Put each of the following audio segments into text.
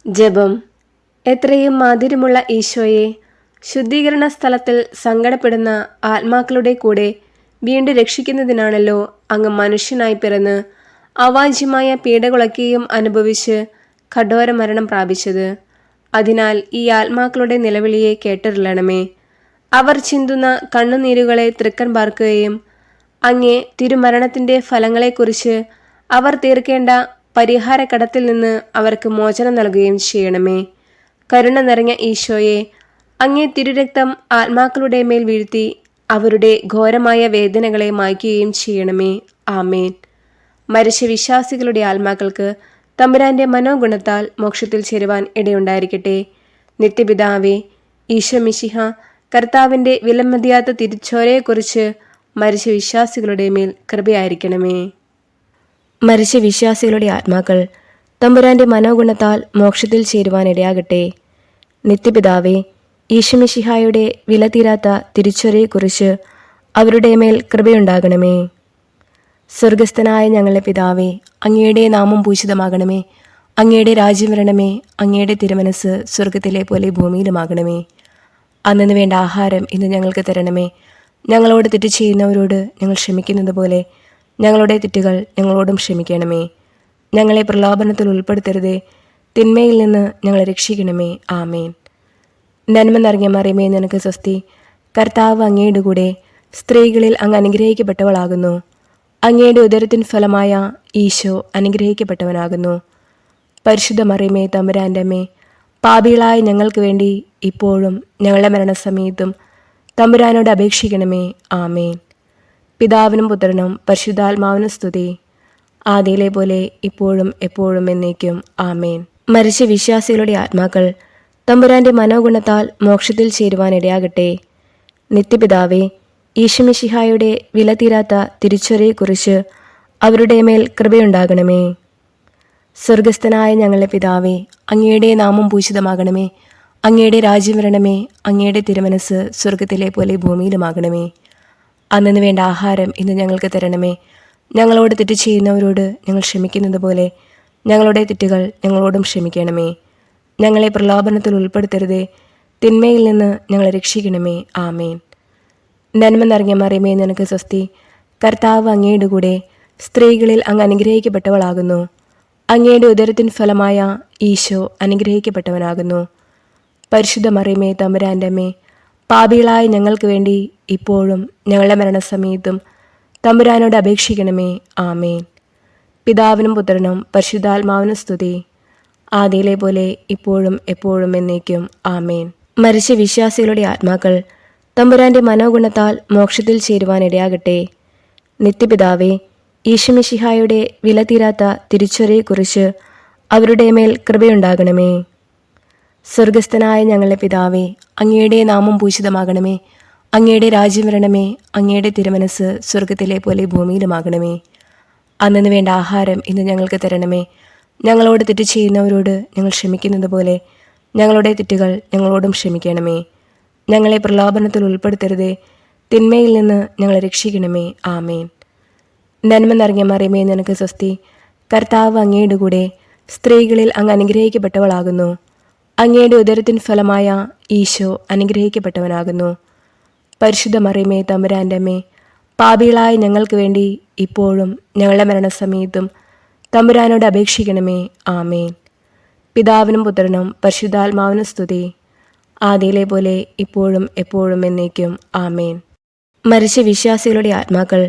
ജപം. എത്രയും മാധുര്യമുള്ള ഈശോയെ, ശുദ്ധീകരണ സ്ഥലത്തിൽ സങ്കടപ്പെടുന്ന ആത്മാക്കളുടെ കൂടെ വീണ്ടും രക്ഷിക്കുന്നതിനാണല്ലോ അങ്ങ് മനുഷ്യനായി പിറന്ന് അവാച്യമായ പീഡകളൊക്കെയും അനുഭവിച്ച് കഠോര മരണം പ്രാപിച്ചത്. അതിനാൽ ഈ ആത്മാക്കളുടെ നിലവിളിയെ കേട്ടറിയണമേ. അവർ ചിന്തുന്ന കണ്ണുനീരുകളെ തൃക്കൺ പാർക്കുകയും അങ്ങേ തിരുമരണത്തിൻ്റെ ഫലങ്ങളെക്കുറിച്ച് അവർ തീർക്കേണ്ട പരിഹാരക്കടത്തിൽ നിന്ന് അവർക്ക് മോചനം നൽകുകയും ചെയ്യണമേ. കരുണ നിറഞ്ഞ ഈശോയെ, അങ്ങേ തിരുരക്തം ആത്മാക്കളുടെ മേൽ വീഴ്ത്തി അവരുടെ ഘോരമായ വേദനകളെ മായ്ക്കുകയും ചെയ്യണമേ. ആമേൻ. മരിച്ച വിശ്വാസികളുടെ ആത്മാക്കൾക്ക് തമ്പുരാന്റെ മനോഗുണത്താൽ മോക്ഷത്തിൽ ചേരുവാൻ ഇടയുണ്ടായിരിക്കട്ടെ. നിത്യപിതാവേ, ഈശോ മിശിഹ കർത്താവിൻ്റെ വിലമതിയാത്ത തിരിച്ചോരയെക്കുറിച്ച് മരിച്ച വിശ്വാസികളുടെ മേൽ കൃപയായിരിക്കണമേ. മരിച്ച വിശ്വാസികളുടെ ആത്മാക്കൾ തമ്പുരാന്റെ മനോഗുണത്താൽ മോക്ഷത്തിൽ ചേരുവാൻ ഇടയാകട്ടെ. നിത്യപിതാവേ, ഈശോ മിശിഹായുടെ വിലതീരാത്ത തിരിച്ചൊരയെക്കുറിച്ച് അവരുടെ മേൽ കൃപയുണ്ടാകണമേ. സ്വർഗസ്ഥനായ ഞങ്ങളുടെ പിതാവേ, അങ്ങയുടെ നാമം പൂജിതമാകണമേ. അങ്ങയുടെ രാജ്യം വരണമേ. അങ്ങയുടെ തിരുമനസ് സ്വർഗത്തിലെ പോലെ ഭൂമിയിലുമാകണമേ. അന്നു വേണ്ട ആഹാരം ഇന്ന് ഞങ്ങൾക്ക് തരണമേ. ഞങ്ങളോട് തെറ്റ് ചെയ്യുന്നവരോട് ഞങ്ങൾ ക്ഷമിക്കുന്നത് പോലെ ഞങ്ങളുടെ തെറ്റുകൾ ഞങ്ങളോടും ക്ഷമിക്കണമേ. ഞങ്ങളെ പ്രലോഭനത്തിൽ ഉൾപ്പെടുത്തരുതേ, തിന്മയിൽ നിന്ന് ഞങ്ങളെ രക്ഷിക്കണമേ. ആമേൻ. നന്മ നിറഞ്ഞ മറിയമേ, നിനക്ക് സ്വസ്തി. കർത്താവ് അങ്ങയുടെ കൂടെ സ്ത്രീകളിൽ അങ്ങ് അനുഗ്രഹിക്കപ്പെട്ടവളാകുന്നു. അങ്ങയുടെ ഉദരത്തിൻ ഫലമായ ഈശോ അനുഗ്രഹിക്കപ്പെട്ടവനാകുന്നു. പരിശുദ്ധ മറിയമേ, തമ്പുരാൻ്റെ അമ്മേ, പാപികളായ ഞങ്ങൾക്ക് വേണ്ടി ഇപ്പോഴും ഞങ്ങളുടെ മരണസമയത്തും തമ്പുരാനോട് അപേക്ഷിക്കണമേ. ആമേൻ. പിതാവിനും പുത്രനും പരിശുദ്ധാത്മാവിനും സ്തുതി, ആദിയിലെ പോലെ ഇപ്പോഴും എപ്പോഴും എന്നേക്കും. ആമേൻ. മരിച്ച വിശ്വാസികളുടെ ആത്മാക്കൾ തമ്പുരാന്റെ മനോഗുണത്താൽ മോക്ഷത്തിൽ ചേരുവാൻ ഇടയാകട്ടെ. നിത്യപിതാവേ, ഈശോ മിശിഹായുടെ വിലതീരാത്ത തിരിച്ചൊരയെക്കുറിച്ച് അവരുടെ മേൽ കൃപയുണ്ടാകണമേ. സ്വർഗസ്ഥനായ ഞങ്ങളുടെ പിതാവേ, അങ്ങയുടെ നാമം പൂജിതമാകണമേ. അങ്ങയുടെ രാജ്യം വരണമേ. അങ്ങയുടെ തിരുമനസ് സ്വർഗത്തിലെ പോലെ ഭൂമിയിലുമാകണമേ. അന്നു വേണ്ട ആഹാരം ഇന്ന് ഞങ്ങൾക്ക് തരണമേ. ഞങ്ങളോട് തെറ്റ് ചെയ്യുന്നവരോട് ഞങ്ങൾ ക്ഷമിക്കുന്നത് പോലെ ഞങ്ങളുടെ തെറ്റുകൾ ഞങ്ങളോടും ക്ഷമിക്കണമേ. ഞങ്ങളെ പ്രലോഭനത്തിൽ ഉൾപ്പെടുത്തരുതേ, തിന്മയിൽ നിന്ന് ഞങ്ങളെ രക്ഷിക്കണമേ. ആമേൻ. നന്മ നിറഞ്ഞ മറിയമേ, നിനക്ക് സ്വസ്തി. കർത്താവ് അങ്ങയുടെ കൂടെ സ്ത്രീകളിൽ അങ്ങ് അനുഗ്രഹിക്കപ്പെട്ടവളാകുന്നു. അങ്ങയുടെ ഉദരത്തിൻ ഫലമായ ഈശോ അനുഗ്രഹിക്കപ്പെട്ടവനാകുന്നു. പരിശുദ്ധ മറിയമേ, തമ്പുരാൻ്റെ അമ്മേ, പാപികളായ ഞങ്ങൾക്ക് വേണ്ടി ഇപ്പോഴും ഞങ്ങളുടെ മരണസമയത്തും തമ്പുരാനോട് അപേക്ഷിക്കണമേ. ആമേൻ. പിതാവിനും പുത്രനും പരിശുദ്ധാത്മാവിനും സ്തുതി, ആദിയിലെ പോലെ ഇപ്പോഴും എപ്പോഴും എന്നേക്കും. ആമേൻ. മരിച്ച വിശ്വാസികളുടെ ആത്മാക്കൾ തമ്പുരാന്റെ മനോഗുണത്താൽ മോക്ഷത്തിൽ ചേരുവാൻ ഇടയാകട്ടെ. നിത്യപിതാവേ, ഈശോ മിശിഹായുടെ വിലതീരാത്ത തിരിച്ചൊരയെക്കുറിച്ച് അവരുടെ മേൽ കൃപയുണ്ടാകണമേ. സ്വർഗസ്ഥനായ ഞങ്ങളുടെ പിതാവേ, അങ്ങയുടെ നാമം പൂജിതമാകണമേ. അങ്ങയുടെ രാജ്യം വരണമേ. അങ്ങയുടെ തിരുമനസ് സ്വർഗത്തിലെ പോലെ ഭൂമിയിലുമാകണമേ. അന്നു വേണ്ട ആഹാരം ഇന്ന് ഞങ്ങൾക്ക് തരണമേ. ഞങ്ങളോട് തെറ്റ് ചെയ്യുന്നവരോട് ഞങ്ങൾ ക്ഷമിക്കുന്നത് പോലെ ഞങ്ങളുടെ തെറ്റുകൾ ഞങ്ങളോടും ക്ഷമിക്കണമേ. ഞങ്ങളെ പ്രലോഭനത്തിൽ ഉൾപ്പെടുത്തരുതേ, തിന്മയിൽ നിന്ന് ഞങ്ങളെ രക്ഷിക്കണമേ. ആമേൻ. നന്മ നിറഞ്ഞ മറിയമേ, നിനക്ക് സ്വസ്തി. കർത്താവ് അങ്ങയുടെ കൂടെ സ്ത്രീകളിൽ അങ്ങ് അനുഗ്രഹിക്കപ്പെട്ടവളാകുന്നു. അങ്ങയുടെ ഉദരത്തിൻ ഫലമായ ഈശോ അനുഗ്രഹിക്കപ്പെട്ടവനാകുന്നു. പരിശുദ്ധ മറിയമേ, തമ്പുരാൻ്റെ അമ്മേ, പാപികളായ ഞങ്ങൾക്ക് വേണ്ടി ഇപ്പോഴും ഞങ്ങളുടെ മരണസമയത്തും തമ്പുരാനോട് അപേക്ഷിക്കണമേ. ആമേൻ. പിതാവിനും പുത്രനും പരിശുദ്ധാത്മാവിനും സ്തുതി, ആദിയിലെ പോലെ ഇപ്പോഴും എപ്പോഴും എന്നേക്കും. ആമേൻ. മരിച്ച വിശ്വാസികളുടെ ആത്മാക്കൾ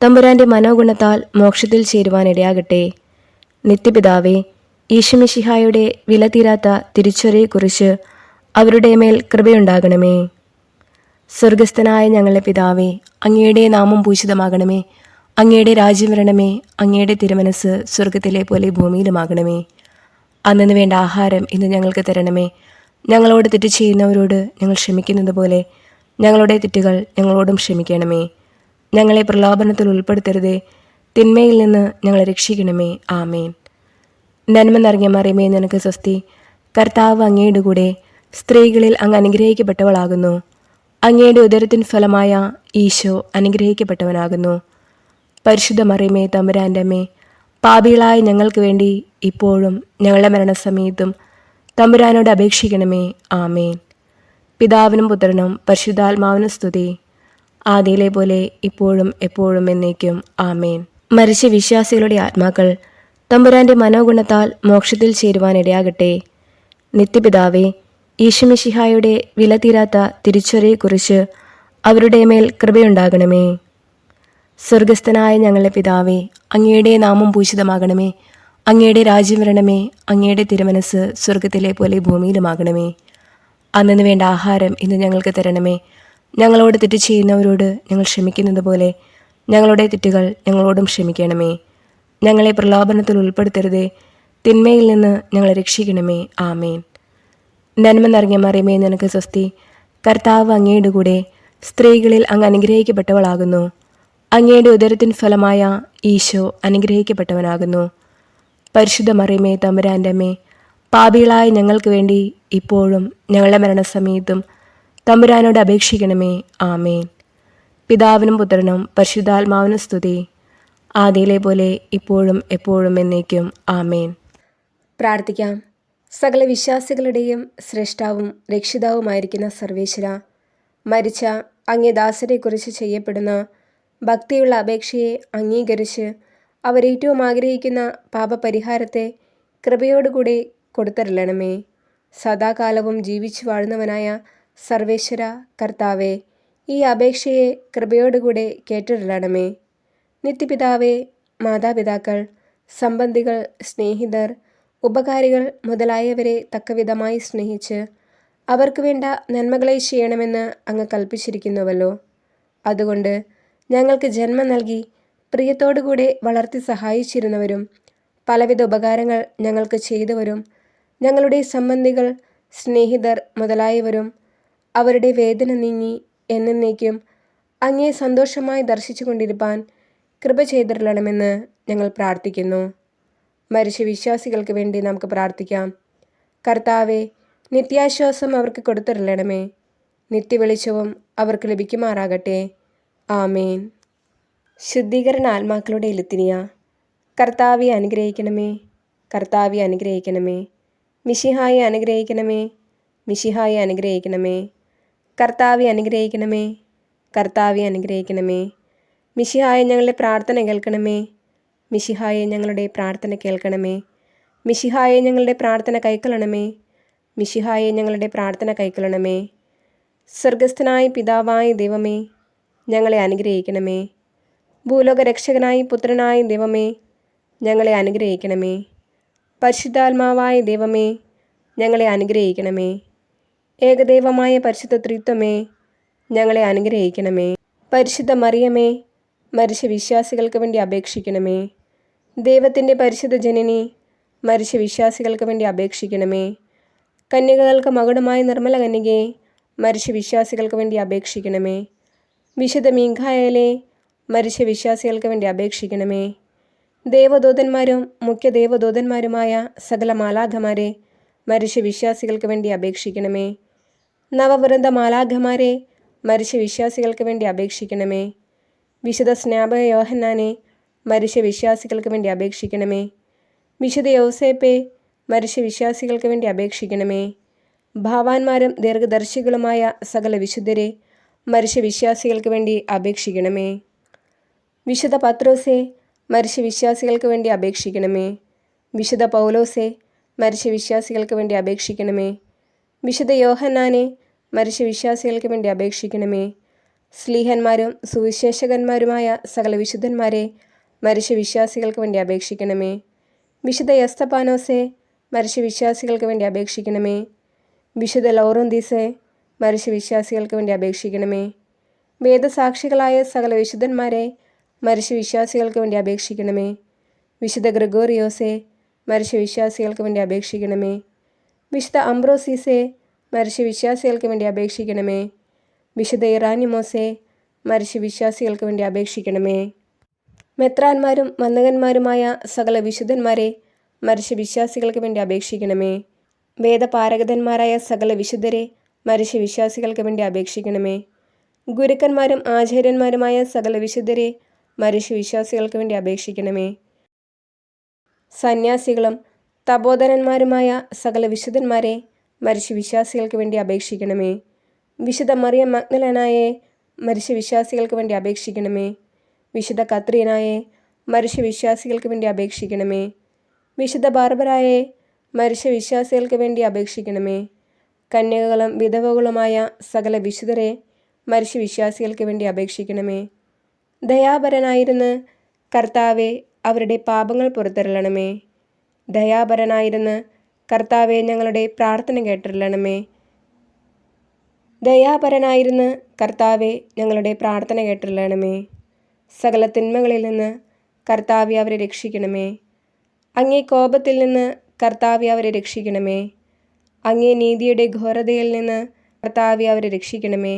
തമ്പുരാന്റെ മനോഗുണത്താൽ മോക്ഷത്തിൽ ചേരുവാൻ ഇടയാകട്ടെ. നിത്യപിതാവേ, ഈശോ മിശിഹായുടെ വിലതീരാത്ത തിരിച്ചൊരയെക്കുറിച്ച് അവരുടെ മേൽ കൃപയുണ്ടാകണമേ. സ്വർഗസ്ഥനായ ഞങ്ങളുടെ പിതാവേ, അങ്ങയുടെ നാമം പൂജിതമാകണമേ. അങ്ങയുടെ രാജ്യം വരണമേ. അങ്ങയുടെ തിരുമനസ് സ്വർഗത്തിലെ പോലെ ഭൂമിയിലുമാകണമേ. അന്നു വേണ്ട ആഹാരം ഇന്ന് ഞങ്ങൾക്ക് തരണമേ. ഞങ്ങളോട് തെറ്റ് ചെയ്യുന്നവരോട് ഞങ്ങൾ ക്ഷമിക്കുന്നത് പോലെ ഞങ്ങളുടെ തെറ്റുകൾ ഞങ്ങളോടും ക്ഷമിക്കണമേ. ഞങ്ങളെ പ്രലോഭനത്തിൽ ഉൾപ്പെടുത്തരുതേ, തിന്മയിൽ നിന്ന് ഞങ്ങളെ രക്ഷിക്കണമേ. ആമേൻ. നന്മ നിറഞ്ഞ മറിയമേ, നിനക്ക് സ്വസ്തി. കർത്താവ് അങ്ങയുടെ കൂടെ സ്ത്രീകളിൽ അങ്ങ് അനുഗ്രഹിക്കപ്പെട്ടവളാകുന്നു. അങ്ങയുടെ ഉദരത്തിൻ ഫലമായ ഈശോ അനുഗ്രഹിക്കപ്പെട്ടവനാകുന്നു. പരിശുദ്ധ മറിയമേ, തമ്പുരാൻ്റെ അമ്മേ, പാപികളായ ഞങ്ങൾക്ക് വേണ്ടി ഇപ്പോഴും ഞങ്ങളുടെ മരണസമയത്തും തമ്പുരാനോട് അപേക്ഷിക്കണമേ. ആമേൻ. പിതാവിനും പുത്രനും പരിശുദ്ധാത്മാവിനും സ്തുതി, ആദിയിലെ പോലെ ഇപ്പോഴും എപ്പോഴും എന്നേക്കും. ആമേൻ. മരിച്ച വിശ്വാസികളുടെ ആത്മാക്കൾ തമ്പുരാന്റെ മനോഗുണത്താൽ മോക്ഷത്തിൽ ചേരുവാനിടയാകട്ടെ. നിത്യപിതാവേ, ഈശോമിശിഹായുടെ വിലതീരാത്ത തിരിച്ചുവരയെക്കുറിച്ച് അവരുടെ മേൽ കൃപയുണ്ടാകണമേ. സ്വർഗസ്ഥനായ ഞങ്ങളുടെ പിതാവേ, അങ്ങയുടെ നാമം പൂജിതമാകണമേ. അങ്ങയുടെ രാജ്യം വരണമേ. അങ്ങയുടെ തിരുമനസ് സ്വർഗത്തിലെ പോലെ ഭൂമിയിലുമാകണമേ. അന്നു വേണ്ട ആഹാരം ഇന്ന് ഞങ്ങൾക്ക് തരണമേ. ഞങ്ങളോട് തെറ്റ് ചെയ്യുന്നവരോട് ഞങ്ങൾ ക്ഷമിക്കുന്നത് പോലെ ഞങ്ങളുടെ തെറ്റുകൾ ഞങ്ങളോടും ക്ഷമിക്കണമേ. ഞങ്ങളെ പ്രലോഭനത്തിൽ ഉൾപ്പെടുത്തരുതേ, തിന്മയിൽ നിന്ന് ഞങ്ങളെ രക്ഷിക്കണമേ. ആമേൻ. നന്മ നിറഞ്ഞ മറിയമേ, നിനക്ക് സ്വസ്തി. കർത്താവ് അങ്ങയുടെ കൂടെ, സ്ത്രീകളിൽ അങ്ങ് അനുഗ്രഹിക്കപ്പെട്ടവളാകുന്നു. അങ്ങയുടെ ഉദരത്തിൻ ഫലമായ ഈശോ അനുഗ്രഹിക്കപ്പെട്ടവനാകുന്നു. പരിശുദ്ധ മറിയമേ, തമ്പുരാൻ്റെ അമ്മേ, പാപികളായ ഞങ്ങൾക്ക് വേണ്ടി ഇപ്പോഴും ഞങ്ങളുടെ മരണസമയത്തും തമ്പുരാനോട് അപേക്ഷിക്കണമേ. ആമേൻ. പിതാവിനും പുത്രനും പരിശുദ്ധാത്മാവിനും സ്തുതി, ആദിയിലെ പോലെ ഇപ്പോഴും എപ്പോഴും എന്നേക്കും. ആമേൻ. പ്രാർത്ഥിക്കാം. സകല വിശ്വാസികളുടെയും ശ്രേഷ്ഠാവും രക്ഷിതാവുമായിരിക്കുന്ന സർവേശ്വര, മരിച്ച അങ്ങേ ദാസരെക്കുറിച്ച് ചെയ്യപ്പെടുന്ന ഭക്തിയുള്ള അപേക്ഷയെ അംഗീകരിച്ച് അവരേറ്റവും ആഗ്രഹിക്കുന്ന പാപപരിഹാരത്തെ കൃപയോടുകൂടി കൊടുത്തരുളണമേ. സദാകാലവും ജീവിച്ചു വാഴുന്നവനായ സർവേശ്വര കർത്താവെ, ഈ അപേക്ഷയെ കൃപയോടുകൂടി കേട്ടിരുളണമേ. നിത്യപിതാവേ, മാതാപിതാക്കൾ, സംബന്ധികൾ, സ്നേഹിതർ, ഉപകാരികൾ മുതലായവരെ തക്കവിധമായി സ്നേഹിച്ച് അവർക്ക് വേണ്ട നന്മകളെ ചെയ്യണമെന്ന് അങ്ങ് കൽപ്പിച്ചിരിക്കുന്നുവല്ലോ. അതുകൊണ്ട് ഞങ്ങൾക്ക് ജന്മം നൽകി പ്രിയത്തോടുകൂടെ വളർത്തി സഹായിച്ചിരുന്നവരും പലവിധ ഉപകാരങ്ങൾ ഞങ്ങൾക്ക് ചെയ്തവരും ഞങ്ങളുടെ സംബന്ധികൾ, സ്നേഹിതർ മുതലായവരും അവരുടെ വേദന നീങ്ങി എന്നേക്കും അങ്ങേ സന്തോഷമായി ദർശിച്ചു കൊണ്ടിരിപ്പാൻ കൃപ ചെയ്തിരളണമെന്ന് ഞങ്ങൾ പ്രാർത്ഥിക്കുന്നു. മരിച്ച വിശ്വാസികൾക്ക് വേണ്ടി നമുക്ക് പ്രാർത്ഥിക്കാം. കർത്താവെ, നിത്യാശ്വാസം അവർക്ക് കൊടുത്തിരളണമേ. നിത്യവെളിച്ചവും അവർക്ക് ലഭിക്കുമാറാകട്ടെ. ആമേൻ. ശുദ്ധീകരണ ആത്മാക്കളുടെ ലിത്തിനിയ. കർത്താവെ അനുഗ്രഹിക്കണമേ. കർത്താവെ അനുഗ്രഹിക്കണമേ. മിശിഹായെ അനുഗ്രഹിക്കണമേ. മിശിഹായെ അനുഗ്രഹിക്കണമേ. കർത്താവെ അനുഗ്രഹിക്കണമേ. കർത്താവെ അനുഗ്രഹിക്കണമേ. മിശിഹായെ ഞങ്ങളുടെ പ്രാർത്ഥന കേൾക്കണമേ. മിശിഹായെ ഞങ്ങളുടെ പ്രാർത്ഥന കേൾക്കണമേ. മിശിഹായെ ഞങ്ങളുടെ പ്രാർത്ഥന കൈക്കൊള്ളണമേ. മിശിഹായെ ഞങ്ങളുടെ പ്രാർത്ഥന കൈക്കൊള്ളണമേ. സ്വർഗസ്ഥനായ പിതാവായ ദൈവമേ, ഞങ്ങളെ അനുഗ്രഹിക്കണമേ. ഭൂലോക രക്ഷകനായ പുത്രനായ ദൈവമേ, ഞങ്ങളെ അനുഗ്രഹിക്കണമേ. പരിശുദ്ധാത്മാവായ ദൈവമേ, ഞങ്ങളെ അനുഗ്രഹിക്കണമേ. ഏകദൈവമായ പരിശുദ്ധ ത്രിത്വമേ, ഞങ്ങളെ അനുഗ്രഹിക്കണമേ. പരിശുദ്ധ മറിയമേ, മരിച്ച വിശ്വാസികൾക്ക് വേണ്ടി അപേക്ഷിക്കണമേ. ദൈവത്തിൻ്റെ പരിശുദ്ധ ജനനി, മരിച്ച വിശ്വാസികൾക്ക് വേണ്ടി അപേക്ഷിക്കണമേ. കന്യകകൾക്ക് മകുടമായ നിർമ്മല കന്യകയെ, മരിച്ച വിശ്വാസികൾക്ക് വേണ്ടി അപേക്ഷിക്കണമേ. വിശുദ്ധ മീഖായേലേ, മരിച്ച വിശ്വാസികൾക്ക് വേണ്ടി അപേക്ഷിക്കണമേ. ദേവദൂതന്മാരും മുഖ്യ ദേവദൂതന്മാരുമായ സകല മാലാഖമാരെ, മരിച്ച വിശ്വാസികൾക്ക് വേണ്ടി അപേക്ഷിക്കണമേ. നവവൃന്ദ മാലാഖമാരെ, മരിച്ച വിശ്വാസികൾക്ക് വേണ്ടി അപേക്ഷിക്കണമേ. വിശുദ്ധ സ്നാപക യോഹന്നാനെ, മരിച്ച വിശ്വാസികൾക്ക് വേണ്ടി അപേക്ഷിക്കണമേ. വിശുദ്ധ യൗസേപ്പെ, മരിച്ച വിശ്വാസികൾക്ക് വേണ്ടി അപേക്ഷിക്കണമേ. ഭാവാന്മാരും ദീർഘദർശികളുമായ സകല വിശുദ്ധരെ, മരിച്ച വിശ്വാസികൾക്ക് വേണ്ടി അപേക്ഷിക്കണമേ. വിശുദ്ധ പത്രോസെ, മരിച്ച വിശ്വാസികൾക്ക് വേണ്ടി അപേക്ഷിക്കണമേ. വിശുദ്ധ പൗലോസെ, മരിച്ച വിശ്വാസികൾക്ക് വേണ്ടി അപേക്ഷിക്കണമേ. വിശുദ്ധ യോഹന്നാനെ, മരിച്ച വിശ്വാസികൾക്ക് വേണ്ടി അപേക്ഷിക്കണമേ. സ്ലീഹന്മാരും സുവിശേഷകന്മാരുമായ സകല വിശുദ്ധന്മാരെ, മരിച്ച വിശ്വാസികൾക്ക് വേണ്ടി അപേക്ഷിക്കണമേ. വിശുദ്ധ എസ്തപ്പാനോസെ, മരിച്ച വിശ്വാസികൾക്ക് വേണ്ടി അപേക്ഷിക്കണമേ. വിശുദ്ധ ലൗറോന്തീസെ, മരിച്ച വിശ്വാസികൾക്ക് വേണ്ടി അപേക്ഷിക്കണമേ. വേദസാക്ഷികളായ സകല വിശുദ്ധന്മാരെ, മരിച്ച വിശ്വാസികൾക്ക് വേണ്ടി അപേക്ഷിക്കണമേ. വിശുദ്ധ ഗ്രിഗോറിയോസെ, മരിച്ച വിശ്വാസികൾക്ക് വേണ്ടി അപേക്ഷിക്കണമേ. വിശുദ്ധ അംബ്രോസീസെ, മരിച്ച വിശ്വാസികൾക്ക് വേണ്ടി അപേക്ഷിക്കണമേ. വിശുദ്ധ ഇറാനിമോസെ, മരിച്ച വിശ്വാസികൾക്ക് വേണ്ടി അപേക്ഷിക്കണമേ. മെത്രാന്മാരും വന്ദകന്മാരുമായ സകല വിശുദ്ധന്മാരെ, മരിച്ച വിശ്വാസികൾക്ക് വേണ്ടി അപേക്ഷിക്കണമേ. വേദപാരഗതന്മാരായ സകല വിശുദ്ധരെ, മരിച്ച വിശ്വാസികൾക്ക് വേണ്ടി അപേക്ഷിക്കണമേ. ഗുരുക്കന്മാരും ആചാര്യന്മാരുമായ സകല വിശുദ്ധരെ, മരിച്ച വിശ്വാസികൾക്ക് വേണ്ടി അപേക്ഷിക്കണമേ. സന്യാസികളും തപോധനന്മാരുമായ സകല വിശുദ്ധന്മാരെ, മരിച്ച വിശ്വാസികൾക്ക് വേണ്ടി അപേക്ഷിക്കണമേ. വിശുദ്ധ മറിയം മഗ്ദലനായെ, മരിച്ച വിശ്വാസികൾക്ക് വേണ്ടി അപേക്ഷിക്കണമേ. വിശുദ്ധ കത്രീനായെ, മരിച്ച വിശ്വാസികൾക്ക് വേണ്ടി അപേക്ഷിക്കണമേ. വിശുദ്ധ ബാർബറായെ, മരിച്ച വിശ്വാസികൾക്ക് വേണ്ടി അപേക്ഷിക്കണമേ. കന്യകകളും വിധവകളുമായ സകല വിശുദ്ധരെ, മരിച്ച വിശ്വാസികൾക്ക് വേണ്ടി അപേക്ഷിക്കണമേ. ദയാപരനായിരുന്ന് കർത്താവെ, അവരുടെ പാപങ്ങൾ പുറത്തരുളണമേ. ദയാപരനായിരുന്ന് കർത്താവെ, ഞങ്ങളുടെ പ്രാർത്ഥന കേട്ടരുളണമേ. ദയാപരനായിരുന്ന് കർത്താവെ, ഞങ്ങളുടെ പ്രാർത്ഥന കേട്ടരുളണമേ. സകല തിന്മകളിൽ നിന്ന് കർത്താവെ, അവരെ രക്ഷിക്കണമേ. അങ്ങേ കോപത്തിൽ നിന്ന് കർത്താവെ, അവരെ രക്ഷിക്കണമേ. അങ്ങേ നീതിയുടെ ഘോരതയിൽ നിന്ന് കർത്താവെ, അവരെ രക്ഷിക്കണമേ.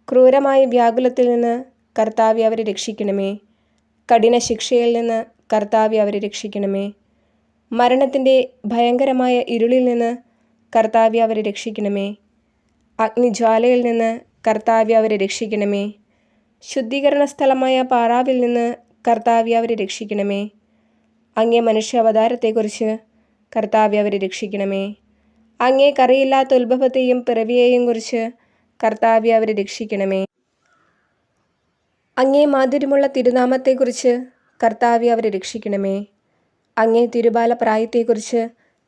ക്രൂരമായ വ്യാകുലത്തിൽ നിന്ന് കർത്താവെ, അവരെ രക്ഷിക്കണമേ. കഠിന ശിക്ഷയിൽ നിന്ന് കർത്താവെ, അവരെ രക്ഷിക്കണമേ. മരണത്തിൻ്റെ ഭയങ്കരമായ ഇരുളിൽ നിന്ന് കർത്താവെ, അവരെ രക്ഷിക്കണമേ. അഗ്നിജ്വാലയിൽ നിന്ന് കർത്താവെ, അവരെ രക്ഷിക്കണമേ. ശുദ്ധീകരണ സ്ഥലമായ പാറാവിൽ നിന്ന് കർത്താവെ, അവരെ രക്ഷിക്കണമേ. അങ്ങേ മനുഷ്യ അവതാരത്തെക്കുറിച്ച് കർത്താവെ, അവരെ രക്ഷിക്കണമേ. അങ്ങേ കറിയില്ലാത്ത ഉത്ഭവത്തെയും പിറവിയെയും കുറിച്ച് കർത്താവെ, അവരെ രക്ഷിക്കണമേ. അങ്ങേ മാധുര്യമുള്ള തിരുനാമത്തെക്കുറിച്ച് കർത്താവെ, അവരെ രക്ഷിക്കണമേ. അങ്ങേ തിരുബാല പ്രായത്തെക്കുറിച്ച്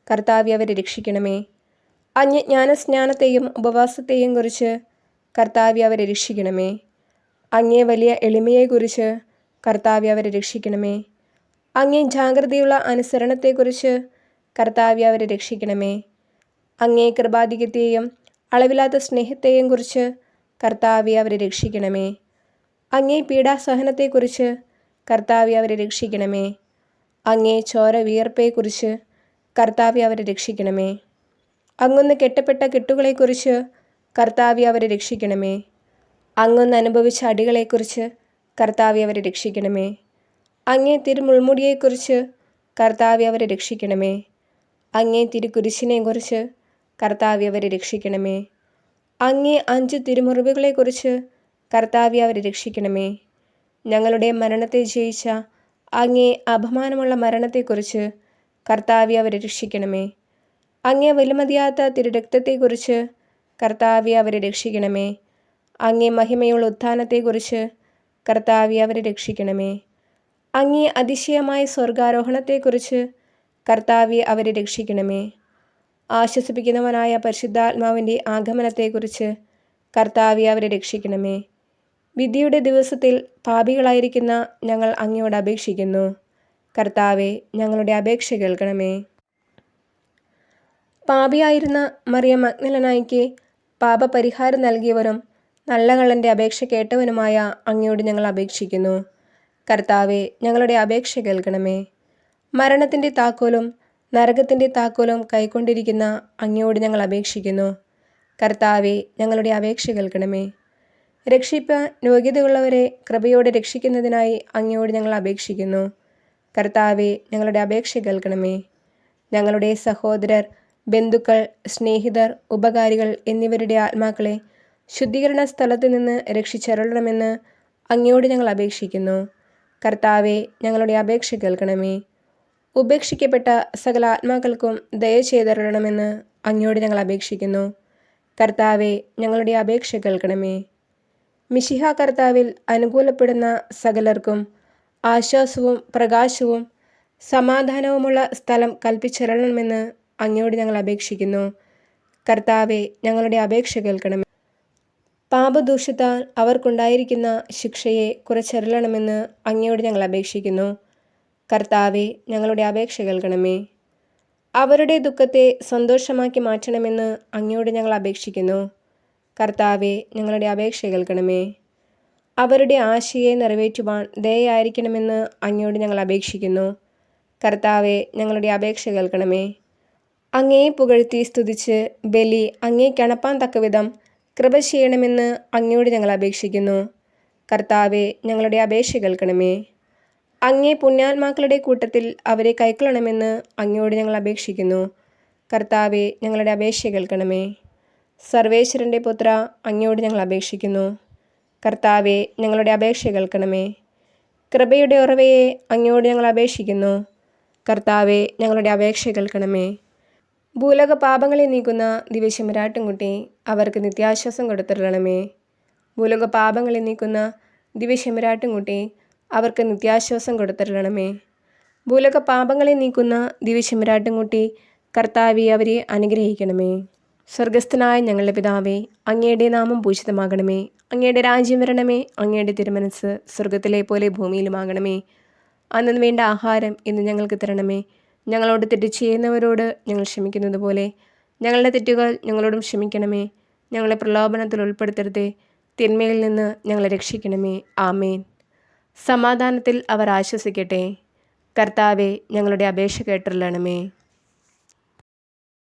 കർത്താവെ, അവരെ രക്ഷിക്കണമേ. അങ്ങേ ജ്ഞാനസ്നാനത്തെയും ഉപവാസത്തെയും കുറിച്ച് കർത്താവെ, അവരെ രക്ഷിക്കണമേ. അങ്ങേ വലിയ എളിമയെക്കുറിച്ച് കർത്താവെ, അവരെ രക്ഷിക്കണമേ. അങ്ങേ ജാഗ്രതയുള്ള അനുസരണത്തെക്കുറിച്ച് കർത്താവെ, അവരെ രക്ഷിക്കണമേ. അങ്ങേ കൃപാധിക്യത്തെയും അളവില്ലാത്ത സ്നേഹത്തെയും കുറിച്ച് കർത്താവെ, അവരെ രക്ഷിക്കണമേ. അങ്ങേ പീഡാസഹനത്തെക്കുറിച്ച് കർത്താവെ, അവരെ രക്ഷിക്കണമേ. അങ്ങേ ചോര വിയർപ്പയെക്കുറിച്ച് കർത്താവെ, അവരെ രക്ഷിക്കണമേ. അങ്ങൊന്ന് കെട്ടപ്പെട്ട കെട്ടുകളെക്കുറിച്ച് കർത്താവെ, അവരെ രക്ഷിക്കണമേ. അങ്ങൊന്ന് അനുഭവിച്ച അടികളെക്കുറിച്ച് കർത്താവെ, അവരെ രക്ഷിക്കണമേ. അങ്ങേ തിരുമുൾമുടിയെക്കുറിച്ച് കർത്താവെ, അവരെ രക്ഷിക്കണമേ. അങ്ങേ തിരുക്കുരിശിനെക്കുറിച്ച് കർത്താവെ, അവരെ രക്ഷിക്കണമേ. അങ്ങേ 5 തിരുമുറിവുകളെക്കുറിച്ച് കർത്താവെ, അവരെ രക്ഷിക്കണമേ. ഞങ്ങളുടെ മരണത്തെ ജയിച്ച അങ്ങേ അപമാനമുള്ള മരണത്തെക്കുറിച്ച് കർത്താവെ, അവരെ രക്ഷിക്കണമേ. അങ്ങേ വിലമതിയാത്ത തിരുരക്തത്തെക്കുറിച്ച് കർത്താവെ, അവരെ രക്ഷിക്കണമേ. അങ്ങേ മഹിമയുള്ള ഉത്ഥാനത്തെക്കുറിച്ച് കർത്താവെ, അവരെ രക്ഷിക്കണമേ. അങ്ങേ അതിശയമായ സ്വർഗാരോഹണത്തെക്കുറിച്ച് കർത്താവെ, അവരെ രക്ഷിക്കണമേ. ആശ്വസിപ്പിക്കുന്നവനായ പരിശുദ്ധാത്മാവിൻ്റെ ആഗമനത്തെക്കുറിച്ച് കർത്താവെ, അവരെ രക്ഷിക്കണമേ. വിധിയുടെ ദിവസത്തിൽ പാപികളായിരിക്കുന്ന ഞങ്ങൾ അങ്ങയോട് അപേക്ഷിക്കുന്നു. കർത്താവെ, ഞങ്ങളുടെ അപേക്ഷ കേൾക്കണമേ. പാപിയായിരുന്ന മറിയം മഗ്ദലനായിക്ക് പാപപരിഹാരം നൽകിയവരും നല്ല കള്ളൻ്റെ അപേക്ഷ കേട്ടവനുമായ അങ്ങയോട് ഞങ്ങൾ അപേക്ഷിക്കുന്നു. കർത്താവെ, ഞങ്ങളുടെ അപേക്ഷ കേൾക്കണമേ. മരണത്തിൻ്റെ താക്കോലും നരകത്തിൻ്റെ താക്കോലും കൈക്കൊണ്ടിരിക്കുന്ന അങ്ങയോട് ഞങ്ങൾ അപേക്ഷിക്കുന്നു. കർത്താവെ, ഞങ്ങളുടെ അപേക്ഷ കേൾക്കണമേ. രക്ഷിപ്പാൻ യോഗ്യതയുള്ളവരെ കൃപയോടെ രക്ഷിക്കുന്നതിനായി അങ്ങയോട് ഞങ്ങൾ അപേക്ഷിക്കുന്നു. കർത്താവെ, ഞങ്ങളുടെ അപേക്ഷ കേൾക്കണമേ. ഞങ്ങളുടെ സഹോദരർ, ബന്ധുക്കൾ, സ്നേഹിതർ, ഉപകാരികൾ എന്നിവരുടെ ആത്മാക്കളെ ശുദ്ധീകരണ സ്ഥലത്ത് നിന്ന് രക്ഷിച്ചരുളണമെന്ന് അങ്ങയോട് ഞങ്ങൾ അപേക്ഷിക്കുന്നു. കർത്താവെ, ഞങ്ങളുടെ അപേക്ഷ കേൾക്കണമേ. ഉപേക്ഷിക്കപ്പെട്ട സകല ആത്മാക്കൾക്കും ദയ ചെയ്തരുളണമെന്ന് അങ്ങയോട് ഞങ്ങൾ അപേക്ഷിക്കുന്നു. കർത്താവെ, ഞങ്ങളുടെ അപേക്ഷ കേൾക്കണമേ. മിശിഹ കർത്താവിൽ അനുകൂലപ്പെടുന്ന സകലർക്കും ആശ്വാസവും പ്രകാശവും സമാധാനവുമുള്ള സ്ഥലം കൽപ്പിച്ചരുളണമെന്ന് അങ്ങയോട് ഞങ്ങൾ അപേക്ഷിക്കുന്നു. കർത്താവെ, ഞങ്ങളുടെ അപേക്ഷ കേൾക്കണമേ. പാപദൂഷ്യത്താൽ അവർക്കുണ്ടായിരിക്കുന്ന ശിക്ഷയെ കുറച്ചരുളണമെന്ന് അങ്ങയോട് ഞങ്ങൾ അപേക്ഷിക്കുന്നു. കർത്താവെ, ഞങ്ങളുടെ അപേക്ഷ കേൾക്കണമേ. അവരുടെ ദുഃഖത്തെ സന്തോഷമാക്കി മാറ്റണമെന്ന് അങ്ങയോട് ഞങ്ങൾ അപേക്ഷിക്കുന്നു. കർത്താവെ, ഞങ്ങളുടെ അപേക്ഷ കേൾക്കണമേ. അവരുടെ ആശയെ നിറവേറ്റുവാൻ ദയയായിരിക്കണമെന്ന് അങ്ങയോട് ഞങ്ങൾ അപേക്ഷിക്കുന്നു. കർത്താവെ, ഞങ്ങളുടെ അപേക്ഷ കേൾക്കണമേ. അങ്ങയെ പുകഴ്ത്തി സ്തുതിച്ച് ബലി അങ്ങേക്കണപ്പാൻ തക്കവിധം കൃപ ചെയ്യണമെന്ന് അങ്ങയോട് ഞങ്ങൾ അപേക്ഷിക്കുന്നു. കർത്താവെ, ഞങ്ങളുടെ അപേക്ഷ കേൾക്കണമേ. അങ്ങേ പുണ്യാത്മാക്കളുടെ കൂട്ടത്തിൽ അവരെ കൈക്കൊള്ളണമെന്ന് അങ്ങയോട് ഞങ്ങൾ അപേക്ഷിക്കുന്നു. കർത്താവെ, ഞങ്ങളുടെ അപേക്ഷ കേൾക്കണമേ. സർവേശ്വരൻ്റെ പുത്ര, അങ്ങയോട് ഞങ്ങൾ അപേക്ഷിക്കുന്നു. കർത്താവെ, ഞങ്ങളുടെ അപേക്ഷ കേൾക്കണമേ. കൃപയുടെ ഉറവയെ അങ്ങയോട് ഞങ്ങൾ അപേക്ഷിക്കുന്നു. കർത്താവെ, ഞങ്ങളുടെ അപേക്ഷ കേൾക്കണമേ. ഭൂലോക പാപങ്ങളെ നീക്കുന്ന ദിവ്യശെമ്മരാട്ടിൻകുട്ടി, അവർക്ക് നിത്യാശ്വാസം കൊടുത്തിരണമേ. ഭൂലോക പാപങ്ങളെ നീക്കുന്ന ദിവ്യശെമ്മരാട്ടിൻകുട്ടി, അവർക്ക് നിത്യാശ്വാസം കൊടുത്തിരണമേ. ഭൂലോക പാപങ്ങളെ നീക്കുന്ന ദിവ്യശെമ്മരാട്ടിൻകുട്ടി, കർത്താവെ, അവരെ അനുഗ്രഹിക്കണമേ. സ്വർഗസ്ഥനായ ഞങ്ങളുടെ പിതാവേ, അങ്ങയുടെ നാമം പൂജിതമാകണമേ. അങ്ങയുടെ രാജ്യം വരണമേ. അങ്ങയുടെ തിരുമനസ്സ് സ്വർഗത്തിലെ പോലെ ഭൂമിയിലുമാകണമേ. അന്നു വേണ്ട ആഹാരം ഇന്ന് ഞങ്ങൾക്ക് തരണമേ. ഞങ്ങളോട് തെറ്റ് ചെയ്യുന്നവരോട് ഞങ്ങൾ ക്ഷമിക്കുന്നത് പോലെ ഞങ്ങളുടെ തെറ്റുകൾ ഞങ്ങളോടും ക്ഷമിക്കണമേ. ഞങ്ങളെ പ്രലോഭനത്തിൽ ഉൾപ്പെടുത്തരുതേ, തിന്മയിൽ നിന്ന് ഞങ്ങളെ രക്ഷിക്കണമേ. ആമേൻ. സമാധാനത്തിൽ അവർ ആശ്വസിക്കട്ടെ. കർത്താവെ, ഞങ്ങളുടെ അപേക്ഷ കേട്ടരുളണമേ.